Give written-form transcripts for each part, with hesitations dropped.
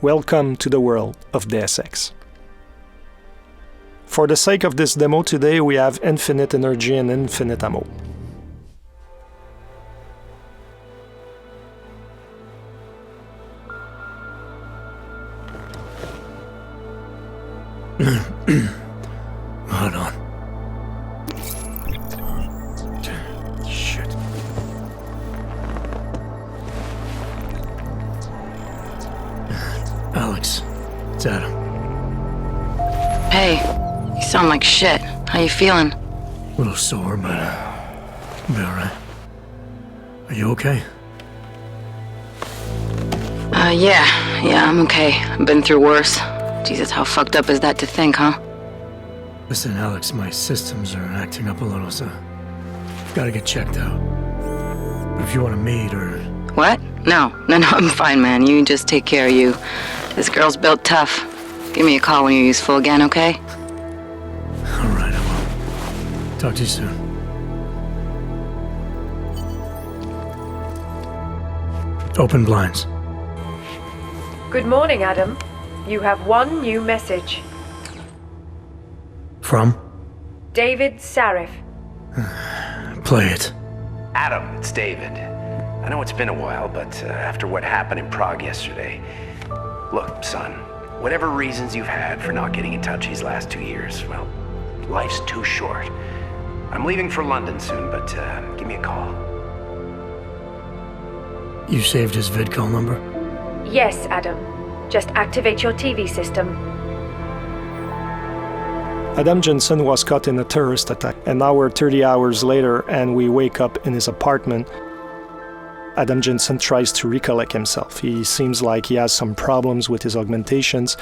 Welcome to the world of Deus Ex. For the sake of this demo today, we have infinite energy and infinite ammo. Hold on. Shit. Alex, it's Adam. Hey, you sound like shit. How you feeling? A little sore, but I'll be alright. Are you okay? Yeah, I'm okay. I've been through worse. Jesus, how fucked up is that to think, huh? Listen, Alex, my systems are acting up a little, so I've got to get checked out. But if you want to meet or... What? No, I'm fine, man. You just take care of you. This girl's built tough. Give me a call when you're useful again, okay? Alright, I will. Talk to you soon. Open blinds. Good morning, Adam. You have one new message. From? David Sarif. Play it. Adam, it's David. I know it's been a while, but after what happened in Prague yesterday... Look, son, whatever reasons you've had for not getting in touch these last 2 years, well, life's too short. I'm leaving for London soon, but give me a call. You saved his vidcall number? Yes, Adam. Just activate your TV system. Adam Jensen was caught in a terrorist attack, and now we're 30 hours later and we wake up in his apartment. Adam Jensen tries to recollect himself. He seems like he has some problems with his augmentations,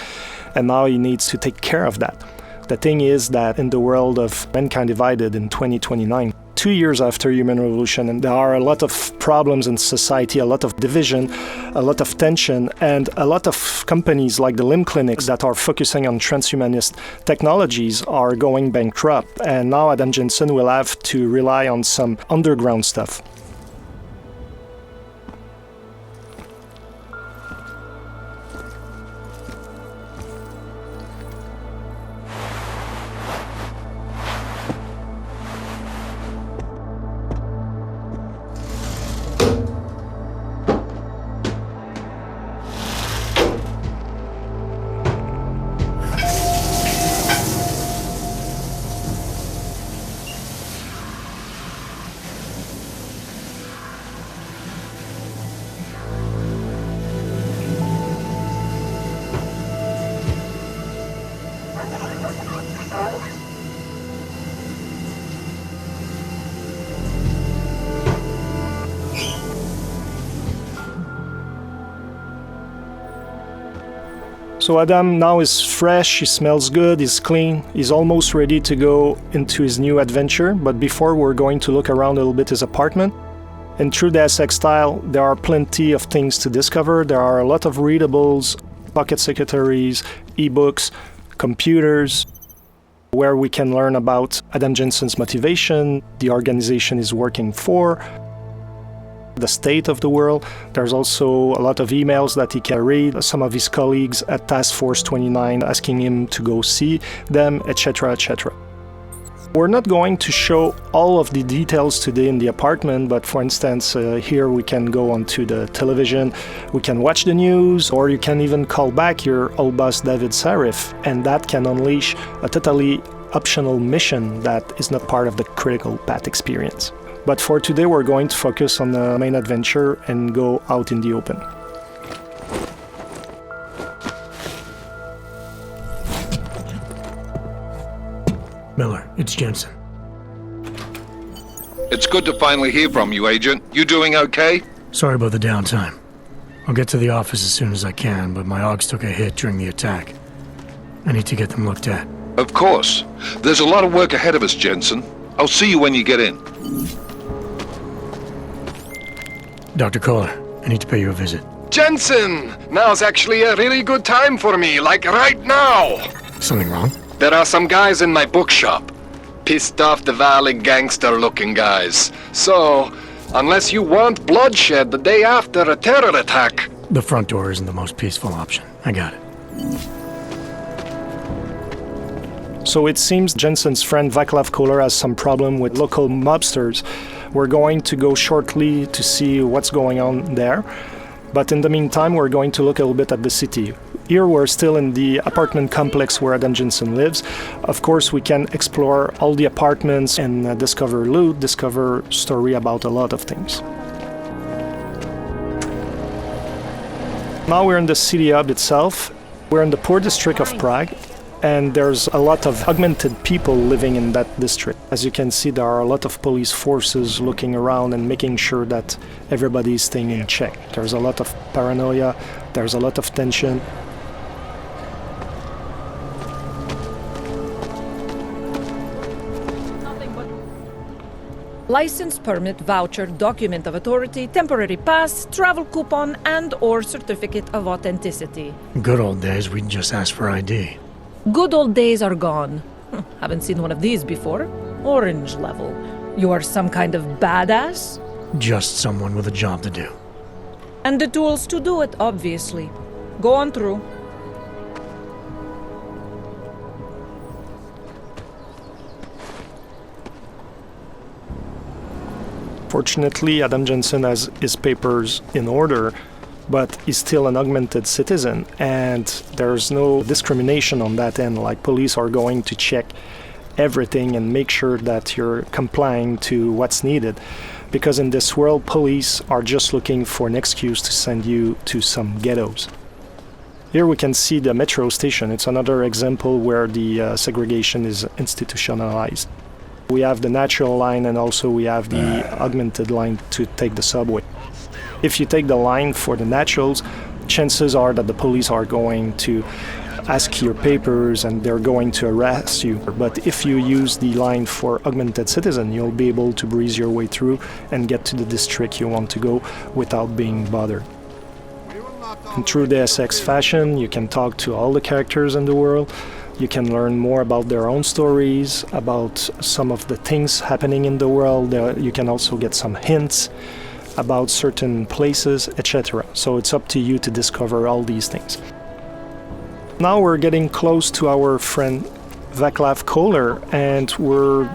and now he needs to take care of that. The thing is that in the world of Mankind Divided in 2029, 2 years after Human Revolution, and there are a lot of problems in society, a lot of division, a lot of tension, and a lot of companies like the limb clinics that are focusing on transhumanist technologies are going bankrupt, and now Adam Jensen will have to rely on some underground stuff. So Adam now is fresh, he smells good, he's clean, he's almost ready to go into his new adventure, but before we're going to look around a little bit his apartment. In true Deus Ex style, there are plenty of things to discover. There are a lot of readables, pocket secretaries, ebooks, computers, where we can learn about Adam Jensen's motivation, the organization he's working for, the state of the world. There's also a lot of emails that he can read, some of his colleagues at Task Force 29 asking him to go see them, etc., etc. We're not going to show all of the details today in the apartment, but for instance, here we can go onto the television, we can watch the news, or you can even call back your old boss David Sarif, and that can unleash a totally optional mission that is not part of the critical path experience. But for today, we're going to focus on the main adventure and go out in the open. Miller, it's Jensen. It's good to finally hear from you, Agent. You doing okay? Sorry about the downtime. I'll get to the office as soon as I can, but my AUGs took a hit during the attack. I need to get them looked at. Of course. There's a lot of work ahead of us, Jensen. I'll see you when you get in. Dr. Kohler, I need to pay you a visit. Jensen! Now's actually a really good time for me, like right now! Something wrong? There are some guys in my bookshop. Pissed off the Valley gangster-looking guys. So, unless you want bloodshed the day after a terror attack, The front door isn't the most peaceful option. I got it. So it seems Jensen's friend Vaclav Kohler has some problem with local mobsters. We're going to go shortly to see what's going on there. But in the meantime, we're going to look a little bit at the city. Here we're still in the apartment complex where Adam Jensen lives. Of course, we can explore all the apartments and discover loot, discover story about a lot of things. Now we're in the city hub itself. We're in the poor district of Prague. And there's a lot of augmented people living in that district. As you can see, there are a lot of police forces looking around and making sure that everybody is staying in check. There's a lot of paranoia, there's a lot of tension. License, permit, voucher, document of authority, temporary pass, travel coupon, and/or certificate of authenticity. Good old days, we'd just ask for ID. Good old days are gone. Haven't seen one of these before. Orange level. You are some kind of badass? Just someone with a job to do. And the tools to do it, obviously. Go on through. Fortunately, Adam Jensen has his papers in order, but he's still an augmented citizen, and there's no discrimination on that end. Like, police are going to check everything and make sure that you're complying to what's needed. Because in this world, police are just looking for an excuse to send you to some ghettos. Here we can see the metro station. It's another example where the segregation is institutionalized. We have the natural line, and also we have the augmented line to take the subway. If you take the line for the naturals, chances are that the police are going to ask your papers and they're going to arrest you. But if you use the line for augmented citizen, you'll be able to breeze your way through and get to the district you want to go without being bothered. In true Deus Ex fashion, you can talk to all the characters in the world. You can learn more about their own stories, about some of the things happening in the world. You can also get some hints about certain places, etc. So it's up to you to discover all these things. Now we're getting close to our friend Vaclav Kohler, and we're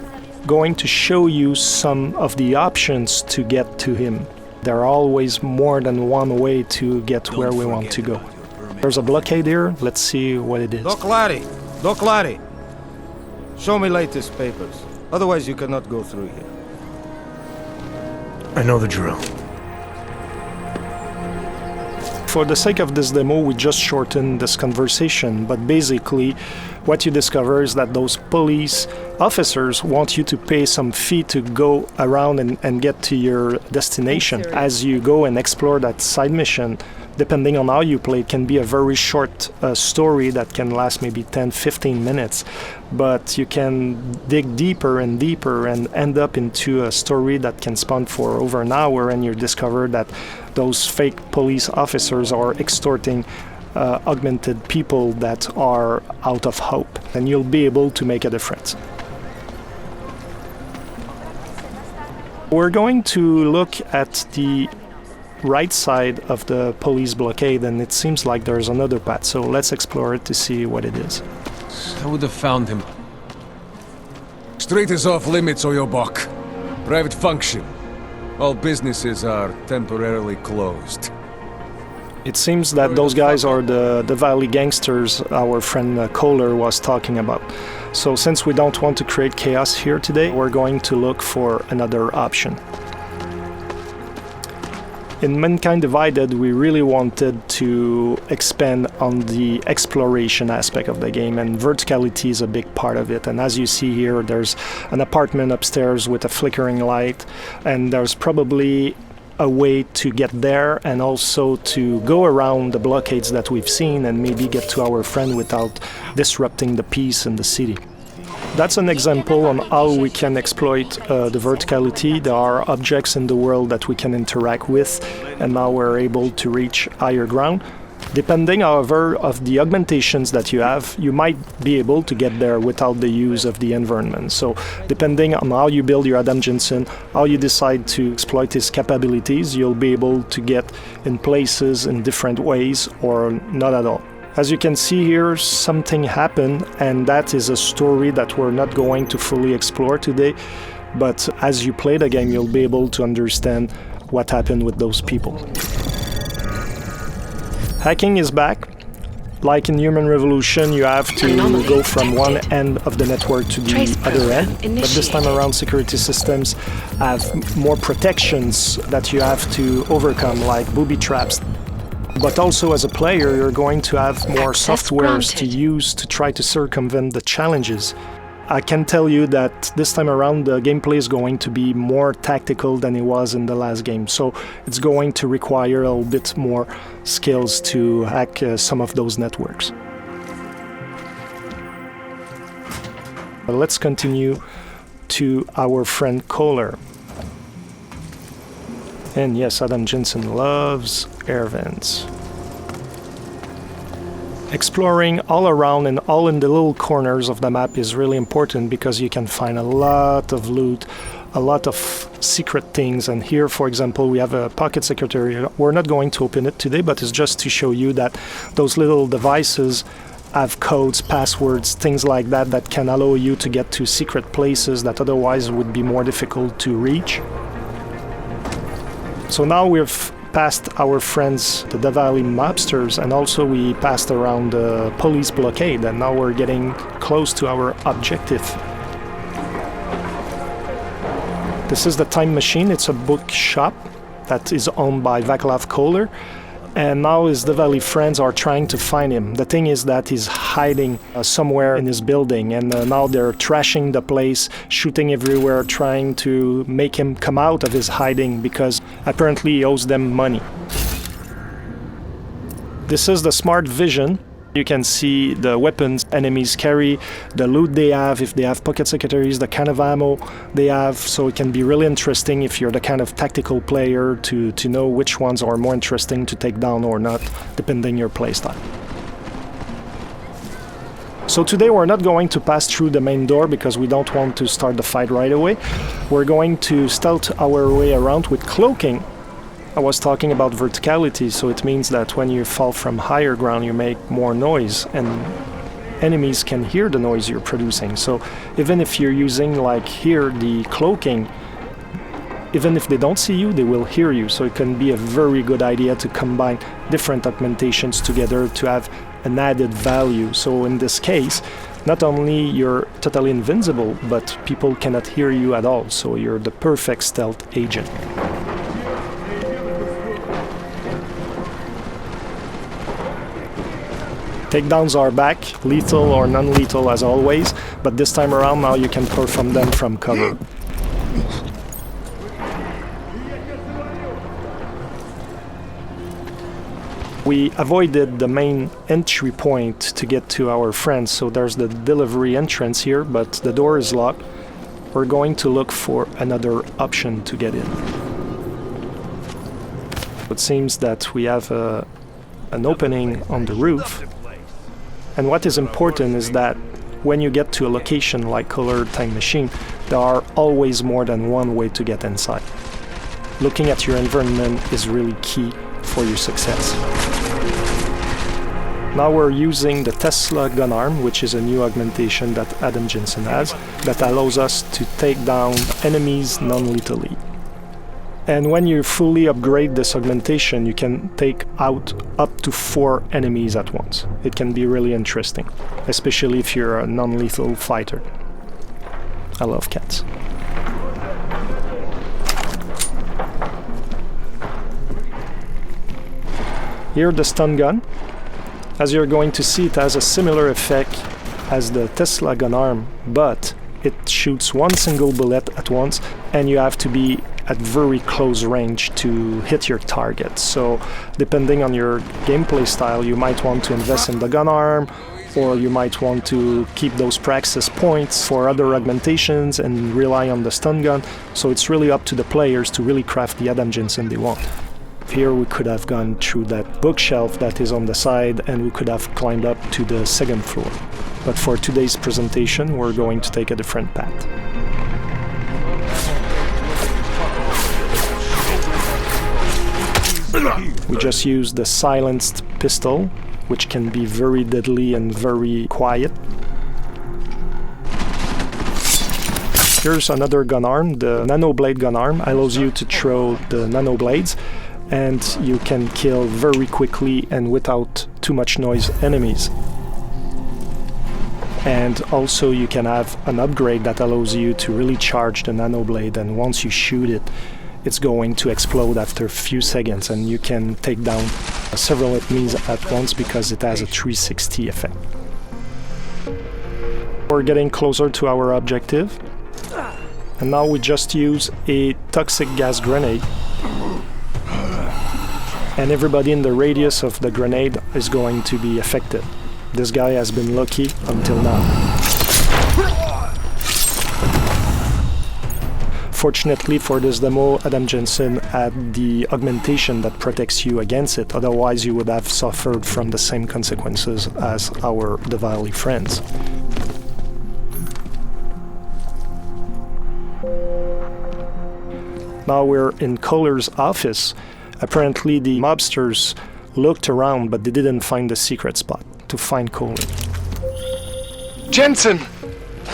going to show you some of the options to get to him. There are always more than one way to get where we want to go. There's a blockade here. Let's see what it is. Doc Larry, show me latest papers. Otherwise you cannot go through here. I know the drill. For the sake of this demo, we just shortened this conversation, but basically what you discover is that those police officers want you to pay some fee to go around and get to your destination. As you go and explore that side mission, depending on how you play, it can be a very short story that can last maybe 10-15 minutes, but you can dig deeper and deeper and end up into a story that can span for over an hour, and you discover that those fake police officers are extorting augmented people that are out of hope, and you'll be able to make a difference. We're going to look at the right side of the police blockade, and it seems like there's another path, so let's explore it to see what it is. I would have found him. Street is off limits, or your buck. Private function. All businesses are temporarily closed. It seems that those guys are the Valley gangsters our friend Kohler was talking about. So since we don't want to create chaos here today, we're going to look for another option. In Mankind Divided, we really wanted to expand on the exploration aspect of the game, and verticality is a big part of it. And as you see here, there's an apartment upstairs with a flickering light, and there's probably a way to get there and also to go around the blockades that we've seen and maybe get to our friend without disrupting the peace in the city. That's an example on how we can exploit the verticality. There are objects in the world that we can interact with, and now we're able to reach higher ground. Depending, however, of the augmentations that you have, you might be able to get there without the use of the environment. So depending on how you build your Adam Jensen, how you decide to exploit his capabilities, you'll be able to get in places in different ways or not at all. As you can see here, something happened, and that is a story that we're not going to fully explore today. But as you play the game, you'll be able to understand what happened with those people. Hacking is back. Like in Human Revolution, you have to go from one end of the network to the other end. But this time around, security systems have more protections that you have to overcome, like booby traps. But also as a player, you're going to have more softwares to use to try to circumvent the challenges. I can tell you that this time around the gameplay is going to be more tactical than it was in the last game, so it's going to require a little bit more skills to hack some of those networks. Let's continue to our friend Kohler. And yes, Adam Jensen loves air vents. Exploring all around and all in the little corners of the map is really important because you can find a lot of loot, a lot of secret things. And here, for example, we have a pocket secretary. We're not going to open it today, but it's just to show you that those little devices have codes, passwords, things like that that can allow you to get to secret places that otherwise would be more difficult to reach. So now we've passed our friends, the Davali mobsters, and also we passed around the police blockade, and now we're getting close to our objective. This is the Time Machine. It's a bookshop that is owned by Vaclav Kohler, and now his Davali friends are trying to find him. The thing is that he's hiding somewhere in his building, and now they're trashing the place, shooting everywhere, trying to make him come out of his hiding because apparently he owes them money. This is the smart vision. You can see the weapons enemies carry, the loot they have, if they have pocket secretaries, the kind of ammo they have, so it can be really interesting if you're the kind of tactical player to know which ones are more interesting to take down or not, depending your playstyle. So today we're not going to pass through the main door because we don't want to start the fight right away. We're going to stealth our way around with cloaking. I was talking about verticality, so it means that when you fall from higher ground you make more noise and enemies can hear the noise you're producing. So even if you're using, like here, the cloaking, even if they don't see you, they will hear you. So it can be a very good idea to combine different augmentations together to have an added value. So in this case, not only you're totally invincible, but people cannot hear you at all. So you're the perfect stealth agent. Takedowns are back, lethal or non-lethal as always, but this time around now you can perform them from cover. We avoided the main entry point to get to our friends, so there's the delivery entrance here, but the door is locked. We're going to look for another option to get in. It seems that we have an opening on the roof. And what is important is that when you get to a location like Colored Time Machine, there are always more than one way to get inside. Looking at your environment is really key for your success. Now we're using the Tesla gun arm, which is a new augmentation that Adam Jensen has, that allows us to take down enemies non-lethally. And when you fully upgrade this augmentation, you can take out up to 4 enemies at once. It can be really interesting, especially if you're a non-lethal fighter. I love cats. Here, the stun gun. As you're going to see, it has a similar effect as the Tesla gun arm, but it shoots one single bullet at once, and you have to be at very close range to hit your target. So depending on your gameplay style, you might want to invest in the gun arm, or you might want to keep those praxis points for other augmentations and rely on the stun gun. So it's really up to the players to really craft the Adam Jensen they want. Here we could have gone through that bookshelf that is on the side and we could have climbed up to the second floor. But for today's presentation, we're going to take a different path. We just use the silenced pistol, which can be very deadly and very quiet. Here's another gun arm. The nano blade gun arm allows you to throw the nano blades, and you can kill very quickly and without too much noise enemies. And also you can have an upgrade that allows you to really charge the nano blade, and once you shoot it, it's going to explode after a few seconds, and you can take down several enemies at once because it has a 360 effect. We're getting closer to our objective, and now we just use a toxic gas grenade, and everybody in the radius of the grenade is going to be affected. This guy has been lucky until now. Fortunately for this demo, Adam Jensen had the augmentation that protects you against it, otherwise you would have suffered from the same consequences as our Diwali friends. Now we're in Kohler's office. Apparently the mobsters looked around, but they didn't find the secret spot to find Kohler. Jensen!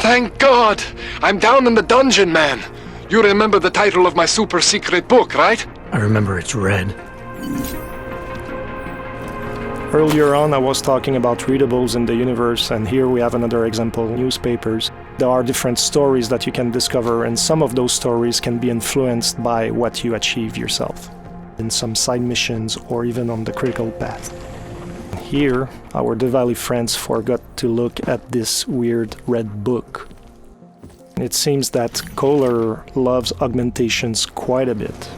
Thank God! I'm down in the dungeon, man! You remember the title of my super secret book, right? I remember it's red. Earlier on I was talking about readables in the universe, and here we have another example, newspapers. There are different stories that you can discover, and some of those stories can be influenced by what you achieve yourself in some side missions or even on the critical path. Here, our Diwali friends forgot to look at this weird red book. It seems that Kohler loves augmentations quite a bit.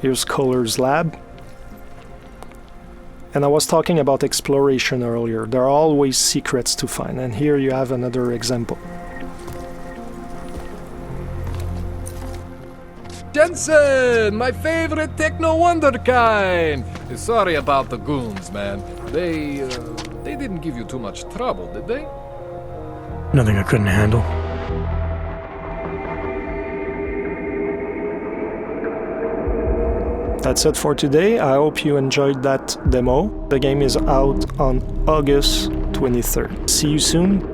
Here's Kohler's lab. And I was talking about exploration earlier. There are always secrets to find, and here you have another example. Jensen, my favorite techno wonderkind. Sorry about the goons, man. They didn't give you too much trouble, did they? Nothing I couldn't handle. That's it for today. I hope you enjoyed that demo. The game is out on August 23rd. See you soon.